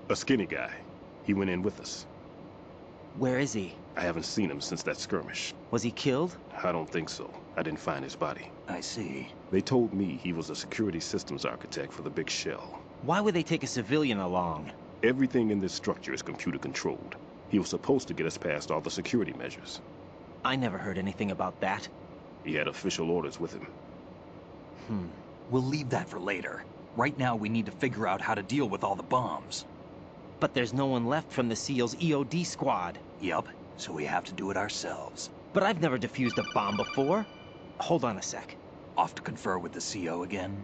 A skinny guy. He went in with us. Where is he? I haven't seen him since that skirmish. Was he killed? I don't think so. I didn't find his body. I see. They told me he was a security systems architect for the big shell. Why would they take a civilian along? Everything in this structure is computer controlled. He was supposed to get us past all the security measures. I never heard anything about that. He had official orders with him. We'll leave that for later. Right now, we need to figure out how to deal with all the bombs. But there's no one left from the SEAL's EOD squad. Yup, so we have to do it ourselves. But I've never defused a bomb before. Hold on a sec. Off to confer with the CO again?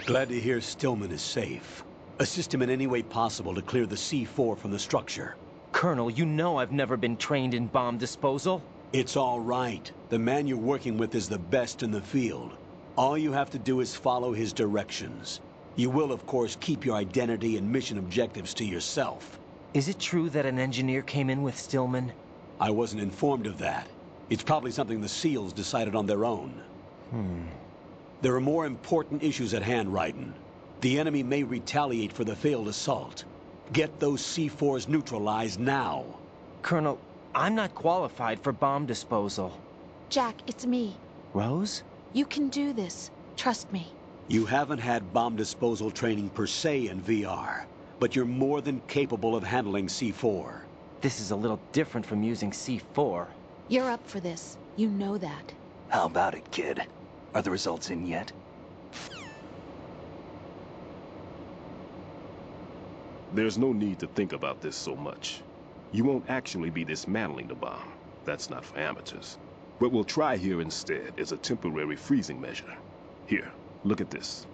Glad to hear Stillman is safe. Assist him in any way possible to clear the C4 from the structure. Colonel, you know I've never been trained in bomb disposal. It's all right. The man you're working with is the best in the field. All you have to do is follow his directions. You will, of course, keep your identity and mission objectives to yourself. Is it true that an engineer came in with Stillman? I wasn't informed of that. It's probably something the SEALs decided on their own. There are more important issues at hand, Raiden. The enemy may retaliate for the failed assault. Get those C4s neutralized now. Colonel, I'm not qualified for bomb disposal. Jack, it's me. Rose? You can do this. Trust me. You haven't had bomb disposal training per se in VR, but you're more than capable of handling C4. This is a little different from using C4. You're up for this. You know that. How about it, kid? Are the results in yet? There's no need to think about this so much. You won't actually be dismantling the bomb. That's not for amateurs. What we'll try here instead is a temporary freezing measure. Here, look at this.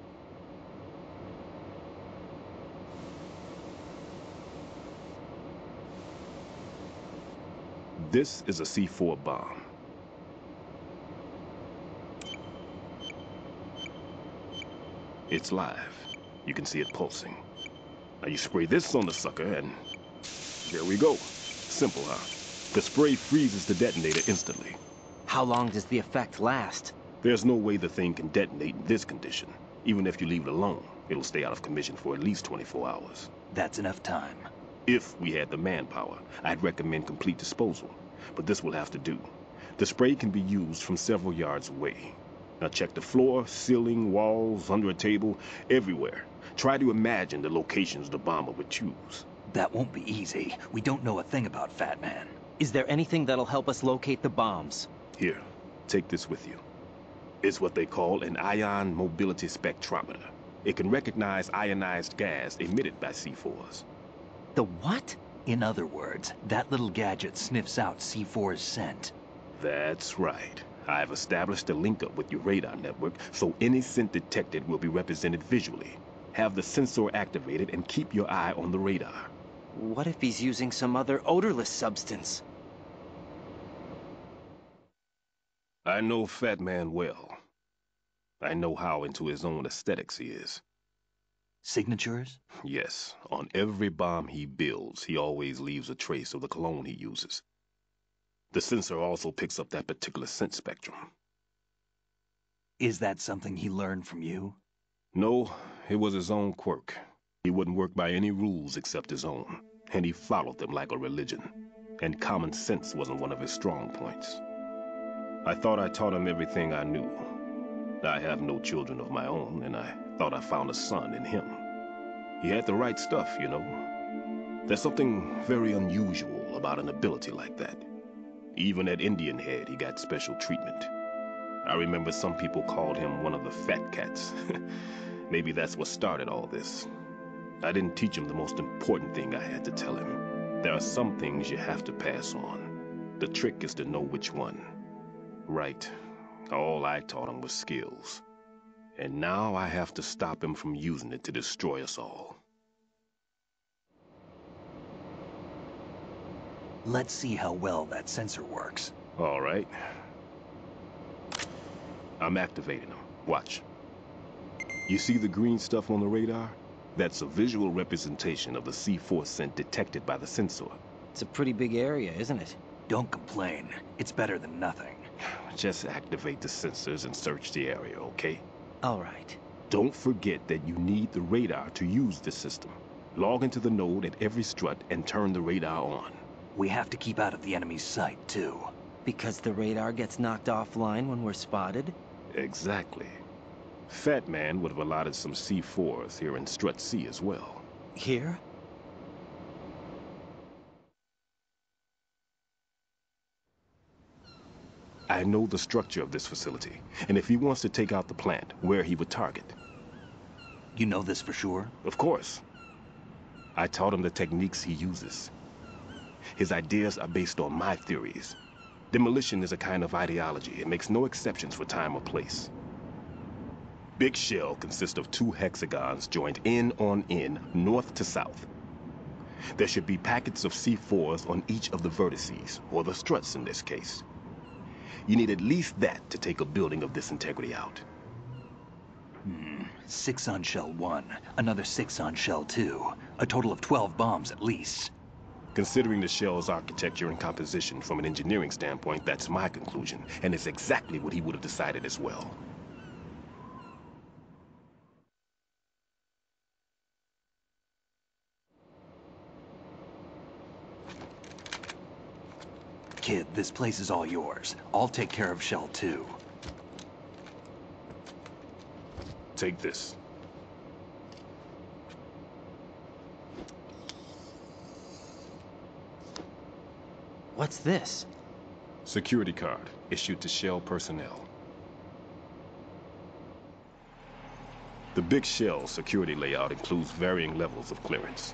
This is a C4 bomb. It's live. You can see it pulsing. Now you spray this on the sucker and there we go. Simple, huh? The spray freezes the detonator instantly. How long does the effect last? There's no way the thing can detonate in this condition. Even if you leave it alone, it'll stay out of commission for at least 24 hours. That's enough time. If we had the manpower, I'd recommend complete disposal. But this will have to do. The spray can be used from several yards away. Now check the floor, ceiling, walls, under a table, everywhere. Try to imagine the locations the bomber would choose. That won't be easy. We don't know a thing about Fat Man. Is there anything that'll help us locate the bombs? Here, take this with you. It's what they call an ion mobility spectrometer. It can recognize ionized gas emitted by C4s. The what? In other words, that little gadget sniffs out C4's scent. That's right. I've established a link-up with your radar network, so any scent detected will be represented visually. Have the sensor activated and keep your eye on the radar. What if he's using some other odorless substance? I know Fat Man well. I know how into his own aesthetics he is. Signatures? Yes, on every bomb he builds, he always leaves a trace of the cologne he uses. The sensor also picks up that particular scent spectrum. Is that something he learned from you? No, it was his own quirk. He wouldn't work by any rules except his own, and he followed them like a religion. And common sense wasn't one of his strong points. I thought I taught him everything I knew. I have no children of my own, and I thought I found a son in him. He had the right stuff, you know. There's something very unusual about an ability like that. Even at Indian Head, he got special treatment. I remember some people called him one of the fat cats. Maybe that's what started all this. I didn't teach him the most important thing I had to tell him. There are some things you have to pass on. The trick is to know which one. Right. All I taught him was skills. And now I have to stop him from using it to destroy us all. Let's see how well that sensor works. All right. I'm activating them. Watch. You see the green stuff on the radar? That's a visual representation of the C4 scent detected by the sensor. It's a pretty big area, isn't it? Don't complain. It's better than nothing. Just activate the sensors and search the area, okay? All right. Don't forget that you need the radar to use this system. Log into the node at every strut and turn the radar on. We have to keep out of the enemy's sight, too. Because the radar gets knocked offline when we're spotted? Exactly. Fat Man would have allotted some C4s here in Strut C as well. Here? I know the structure of this facility, and if he wants to take out the plant, where he would target. You know this for sure? Of course. I taught him the techniques he uses. His ideas are based on my theories. Demolition is a kind of ideology. It makes no exceptions for time or place. Big shell consists of 2 hexagons joined end on end, north to south. There should be packets of C4s on each of the vertices, or the struts in this case. You need at least that to take a building of this integrity out. 6 on shell 1, another 6 on shell 2. A total of 12 bombs at least. Considering the shell's architecture and composition from an engineering standpoint, that's my conclusion, and it's exactly what he would have decided as well. Kid, this place is all yours. I'll take care of shell 2. Take this. What's this? Security card, issued to Shell personnel. The Big Shell security layout includes varying levels of clearance.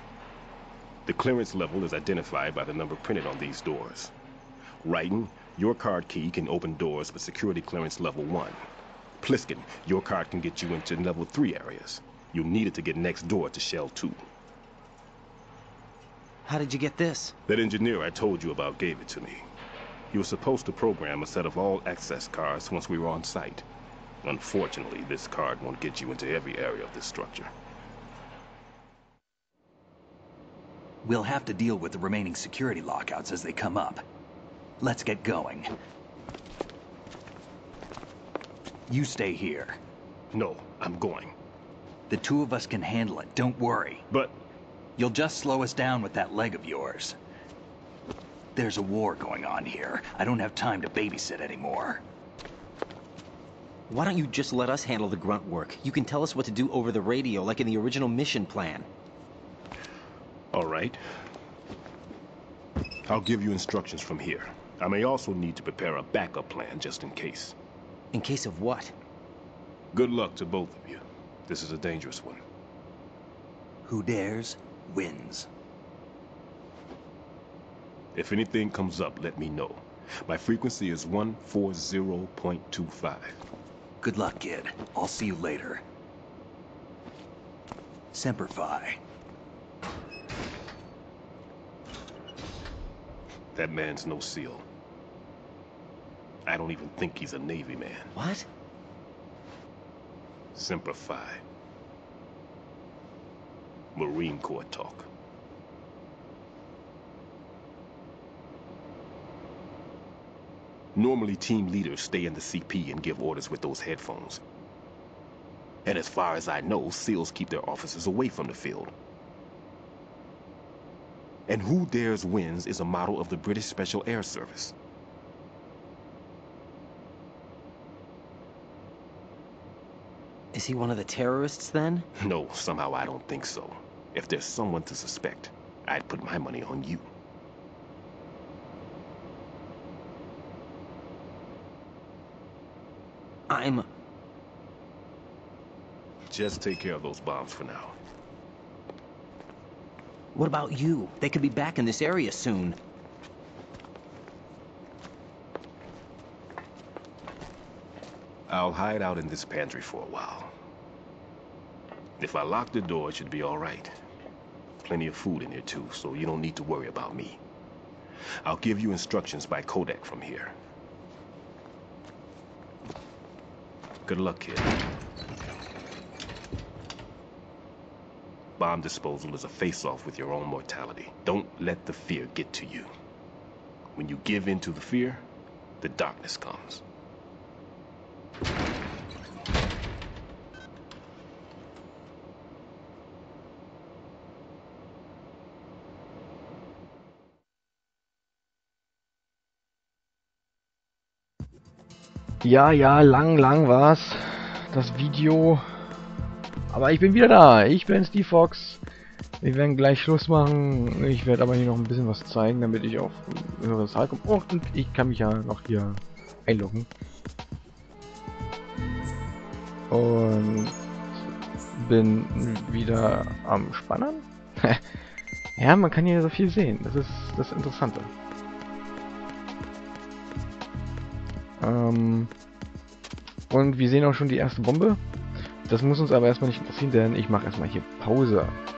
The clearance level is identified by the number printed on these doors. Raiden, your card key can open doors with security clearance level 1. Pliskin, your card can get you into level 3 areas. You'll need it to get next door to Shell 2. How did you get this? That engineer I told you about gave it to me. He was supposed to program a set of all access cards once we were on site. Unfortunately, this card won't get you into every area of this structure. We'll have to deal with the remaining security lockouts as they come up. Let's get going. You stay here. No, I'm going. The 2 of us can handle it, don't worry. But You'll just slow us down with that leg of yours. There's a war going on here. I don't have time to babysit anymore. Why don't you just let us handle the grunt work? You can tell us what to do over the radio, like in the original mission plan. all right. I'll give you instructions from here. I may also need to prepare a backup plan just in case. In case of what? Good luck to both of you. This is a dangerous one. Who dares, wins. If anything comes up, let me know. My frequency is 140.25. Good luck, kid. I'll see you later. Semper Fi. That man's no SEAL. I don't even think he's a Navy man. What? Semper Fi. Marine Corps talk. Normally, team leaders stay in the CP and give orders with those headphones. And as far as I know, SEALs keep their officers away from the field. And Who Dares Wins is a model of the British Special Air Service. Is he one of the terrorists, then? No, somehow I don't think so. If there's someone to suspect, I'd put my money on you. Just take care of those bombs for now. What about you? They could be back in this area soon. I'll hide out in this pantry for a while. If I lock the door, it should be all right. Plenty of food in here too, so you don't need to worry about me. I'll give you instructions by codec from here. Good luck, kid. Bomb disposal is a face-off with your own mortality. Don't let the fear get to you. When you give in to the fear, the darkness comes. Ja, lang war's. Das Video. Aber ich bin wieder da. Ich bin Steve Fox. Wir werden gleich Schluss machen. Ich werde aber hier noch ein bisschen was zeigen, damit ich auf ein höheres Zahl komme. Oh, und ich kann mich ja noch hier einloggen. Und bin wieder am Spannen. Ja, man kann hier so viel sehen. Das ist das Interessante. Und wir sehen auch schon die erste Bombe. Das muss uns aber erstmal nicht interessieren, denn ich mache erstmal hier Pause.